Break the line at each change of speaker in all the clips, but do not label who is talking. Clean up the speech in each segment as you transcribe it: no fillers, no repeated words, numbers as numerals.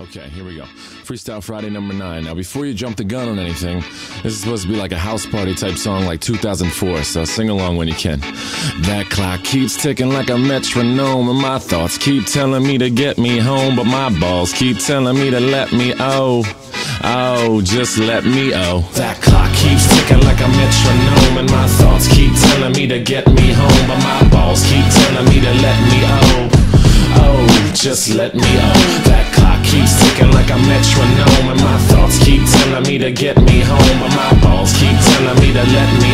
Okay, here we go. Freestyle Friday number 9. Now, before you jump the gun on anything, this is supposed to be like a house party type song like 2004, so sing along when you can. That clock keeps ticking like a metronome, and my thoughts keep telling me to get me home, but my balls keep telling me to let me just let me That clock keeps ticking like a metronome, and my thoughts keep telling me to get me home, but my balls keep telling me to let me just let me That clock keeps ticking like a metronome, and my thoughts keep telling me to get me home, but my balls keep telling me to let me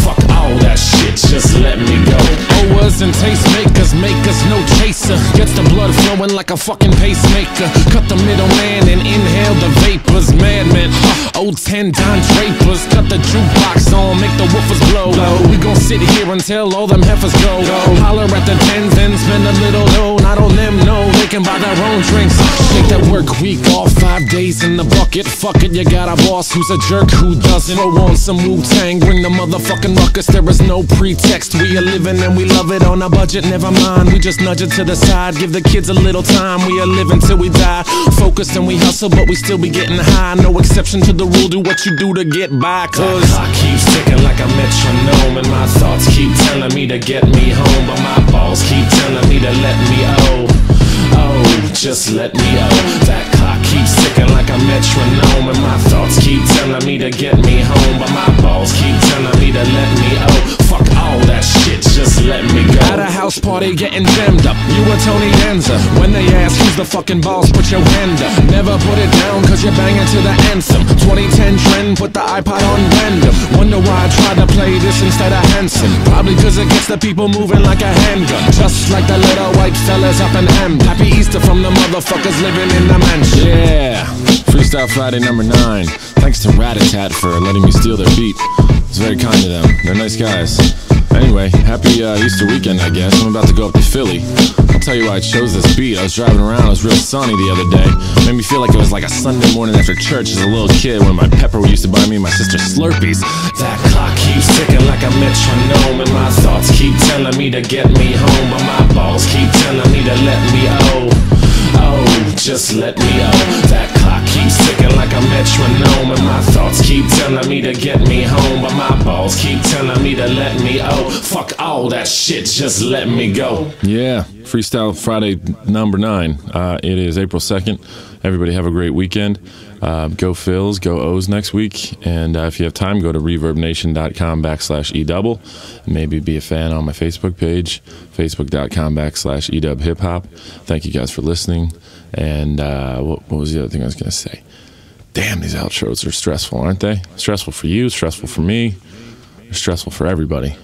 Fuck all that shit, just let me go. Owers and tastemakers make us no chaser. Gets the blood flowing like a fucking pacemaker. Cut the middleman and inhale the vapors. Madman, old 10-dime drapers. Cut the jukebox on, make the woofers blow. We gon' sit here until all them heifers go. Holler at the tens and spend a little dough. Not on them, no, they can buy their own drinks. Take that work week off, 5 days in the bucket. Fuck it, you got a boss who's a jerk who doesn't. Throw on some Wu-Tang, bring the motherfucking ruckus. There is no pretext, we are living and we love it on a budget. Never mind, we just nudge it to the side. Give the kids a little time, we are living till we die. Focused and we hustle, but we still be getting high. No exception to the rule, do what you do to get by. Cause that clock keeps ticking like a metronome, and my thoughts keep telling me to get me home, but my balls keep telling me to let me just let me That clock keeps ticking like a metronome, and my thoughts keep telling me to get me home, but my balls keep telling me to let me Fuck all that shit, just let me go. At a house party getting jammed up, you were Tony Danza. When they ask who's the fucking boss, put your hand up. Never put it down cause you're banging to the anthem. 2010 trend, put the iPod on random. Wonder why I tried to play this instead of Hanson. Probably cause it gets the people moving like a handgun. Just like the little white fellas up in Hamden. Happy Easter from the motherfuckers living in the mansion. Yeah, Freestyle Friday number 9. Thanks to Rat-a-Tat for letting me steal their beat. It's very kind of them. They're nice guys. Anyway, happy Easter weekend, I guess. I'm about to go up to Philly. I'll tell you why I chose this beat. I was driving around, it was real sunny the other day. Made me feel like it was like a Sunday morning after church as a little kid when my pepper used to buy me and my sister Slurpees. That clock keeps ticking like a metronome, and my thoughts keep telling me to get me home, but my balls keep telling me to let me just let me That clock keeps ticking like a metronome, and my thoughts keep telling me to get me home, but my balls keep telling me to let me Fuck all that shit, just let me go. Yeah, Freestyle Friday number 9. It is April 2nd. Everybody have a great weekend. Go Phils, go O's next week. And if you have time, go to reverbnation.com/edouble. Maybe be a fan on my Facebook page, facebook.com/edubhiphop. Thank you guys for listening. And what was the other thing I was going to say? Damn, these outros are stressful, aren't they? Stressful for you, stressful for me, stressful for everybody.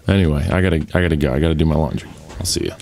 Anyway, I gotta go. I gotta do my laundry. I'll see you.